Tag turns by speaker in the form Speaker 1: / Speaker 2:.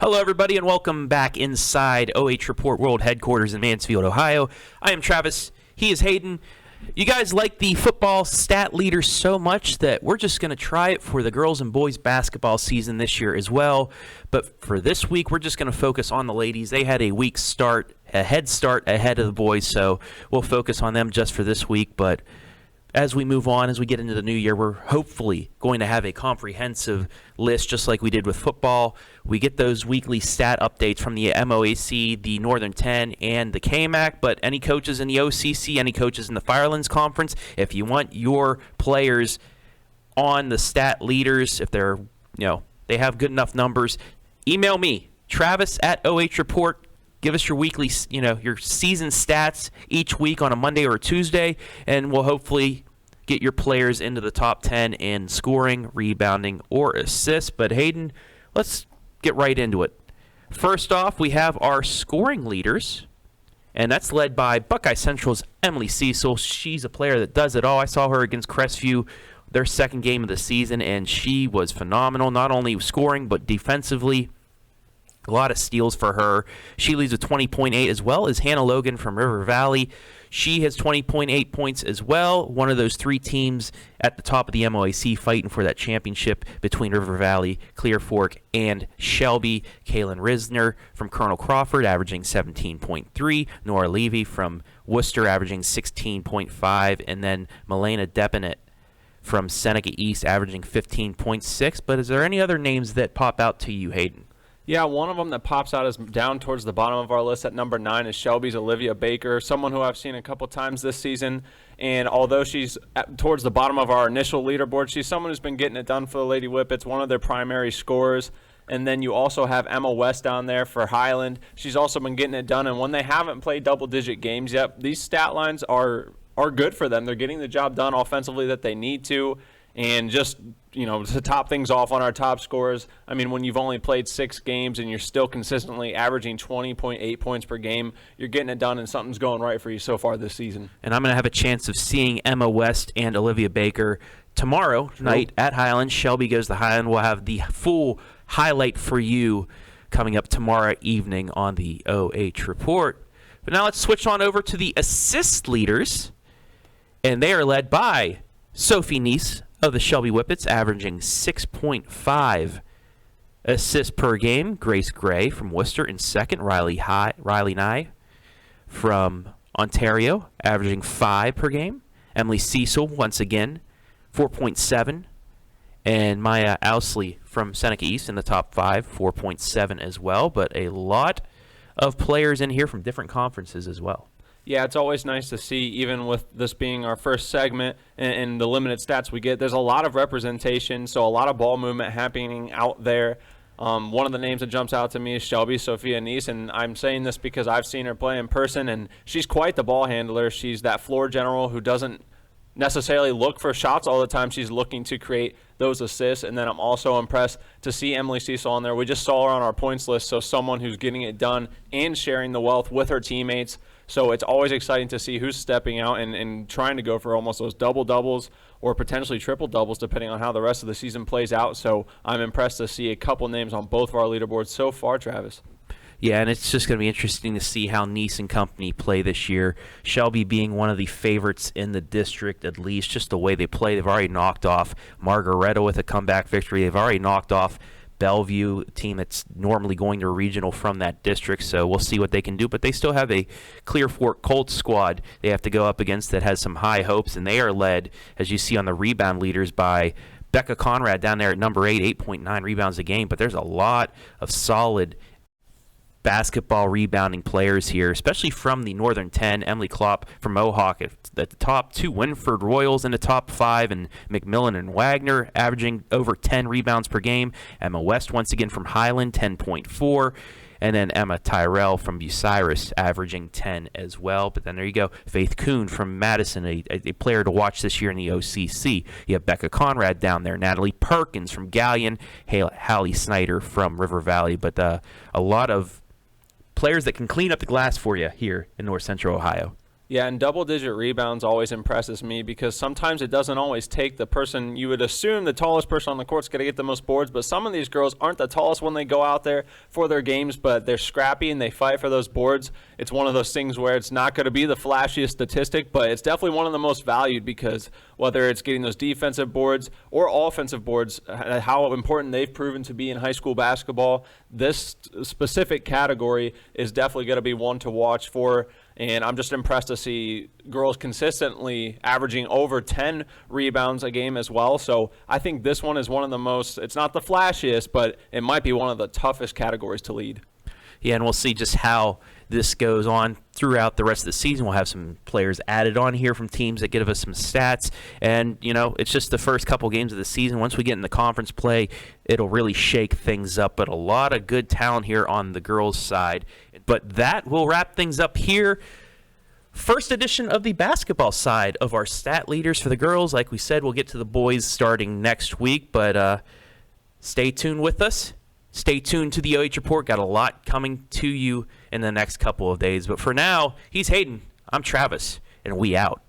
Speaker 1: Hello, everybody, and welcome back inside OH Report World Headquarters in Mansfield, Ohio. I am Travis. He is Hayden. You guys like the football stat leader so much that we're just going to try it for the girls and boys basketball season this year as well. But for this week, we're just going to focus on the ladies. They had a head start ahead of the boys, so we'll focus on them just for this week. But as we move on, as we get into the new year, we're hopefully going to have a comprehensive list just like we did with football. We get those weekly stat updates from the MOAC, the Northern 10, and the KMAC, but any coaches in the OCC, any coaches in the Firelands Conference, if you want your players on the stat leaders, if they're, they have good enough numbers, email me, Travis at OH Report. Give us your weekly, your season stats each week on a Monday or a Tuesday, and we'll hopefully get your players into the top 10 in scoring, rebounding, or assists. But Hayden, let's get right into it. First off, we have our scoring leaders, and that's led by Buckeye Central's Emily Cecil. She's a player that does it all. I saw her against Crestview, their second game of the season, and she was phenomenal, not only scoring but defensively. A lot of steals for her. She leads with 20.8, as well as Hannah Logan from River Valley. She has 20.8 points as well. One of those three teams at the top of the MOAC fighting for that championship between River Valley, Clear Fork, and Shelby. Kaylin Risner from Colonel Crawford averaging 17.3. Nora Levy from Worcester averaging 16.5. And then Milena Depinet from Seneca East averaging 15.6. But is there any other names that pop out to you, Hayden?
Speaker 2: Yeah, one of them that pops out is down towards the bottom of our list at number 9 is Shelby's Olivia Baker, someone who I've seen a couple times this season. And although she's towards the bottom of our initial leaderboard, she's someone who's been getting it done for the Lady Whippets, one of their primary scorers. And then you also have Emma West down there for Highland. She's also been getting it done. And when they haven't played double-digit games yet, these stat lines are good for them. They're getting the job done offensively that they need to. And just, to top things off on our top scorers, I mean, when you've only played 6 games and you're still consistently averaging 20.8 points per game, you're getting it done and something's going right for you so far this season.
Speaker 1: And I'm going to have a chance of seeing Emma West and Olivia Baker tomorrow night at Highland. Shelby goes to Highland. We'll have the full highlight for you coming up tomorrow evening on the OH Report. But now let's switch on over to the assist leaders, and they are led by Sophie Neese of the Shelby Whippets, averaging 6.5 assists per game. Grace Gray from Worcester in second. Riley Nye from Ontario, averaging 5 per game. Emily Cecil, once again, 4.7. And Maya Ousley from Seneca East in the top 5, 4.7 as well. But a lot of players in here from different conferences as well.
Speaker 2: Yeah, it's always nice to see, even with this being our first segment and the limited stats we get, there's a lot of representation, so a lot of ball movement happening out there. One of the names that jumps out to me is Shelby Sophia Neese, and I'm saying this because I've seen her play in person, and she's quite the ball handler. She's that floor general who doesn't necessarily look for shots all the time. She's looking to create those assists, and then I'm also impressed to see Emily Cecil on there. We just saw her on our points list, so someone who's getting it done and sharing the wealth with her teammates. So it's always exciting to see who's stepping out and trying to go for almost those double-doubles or potentially triple-doubles depending on how the rest of the season plays out. So I'm impressed to see a couple names on both of our leaderboards so far, Travis.
Speaker 1: Yeah, and it's just going to be interesting to see how Neese and company play this year. Shelby being one of the favorites in the district, at least, just the way they play. They've already knocked off Margaretta with a comeback victory. They've already knocked off Bellevue, a team that's normally going to a regional from that district, so we'll see what they can do. But they still have a Clear Fork Colts squad they have to go up against that has some high hopes, and they are led, as you see on the rebound leaders, by Becca Conrad down there at number 8, 8.9 rebounds a game. But there's a lot of solid basketball rebounding players here, especially from the Northern 10. Emily Klopp from Mohawk at the top 2, Winford Royals in the top 5, and McMillan and Wagner averaging over 10 rebounds per game. Emma West once again from Highland, 10.4. And then Emma Tyrell from Bucyrus averaging 10 as well. But then there you go, Faith Kuhn from Madison, a player to watch this year in the OCC. You have Becca Conrad down there, Natalie Perkins from Galleon, Hallie Snyder from River Valley. But a lot of players that can clean up the glass for you here in North Central Ohio.
Speaker 2: Yeah, and double-digit rebounds always impresses me because sometimes it doesn't always take the person you would assume the tallest person on the court's going to get the most boards, but some of these girls aren't the tallest when they go out there for their games, but they're scrappy and they fight for those boards. It's one of those things where it's not going to be the flashiest statistic, but it's definitely one of the most valued because whether it's getting those defensive boards or offensive boards, how important they've proven to be in high school basketball, this specific category is definitely going to be one to watch for. And I'm just impressed to see girls consistently averaging over 10 rebounds a game as well. So I think this one is one of the most, it's not the flashiest, but it might be one of the toughest categories to lead.
Speaker 1: Yeah, and we'll see just how this goes on throughout the rest of the season. We'll have some players added on here from teams that give us some stats. And, it's just the first couple games of the season. Once we get in the conference play, it'll really shake things up. But a lot of good talent here on the girls' side. But that will wrap things up here. First edition of the basketball side of our stat leaders for the girls. Like we said, we'll get to the boys starting next week. But stay tuned with us. Stay tuned to the OH Report. Got a lot coming to you in the next couple of days. But for now, he's Hayden. I'm Travis, and we out.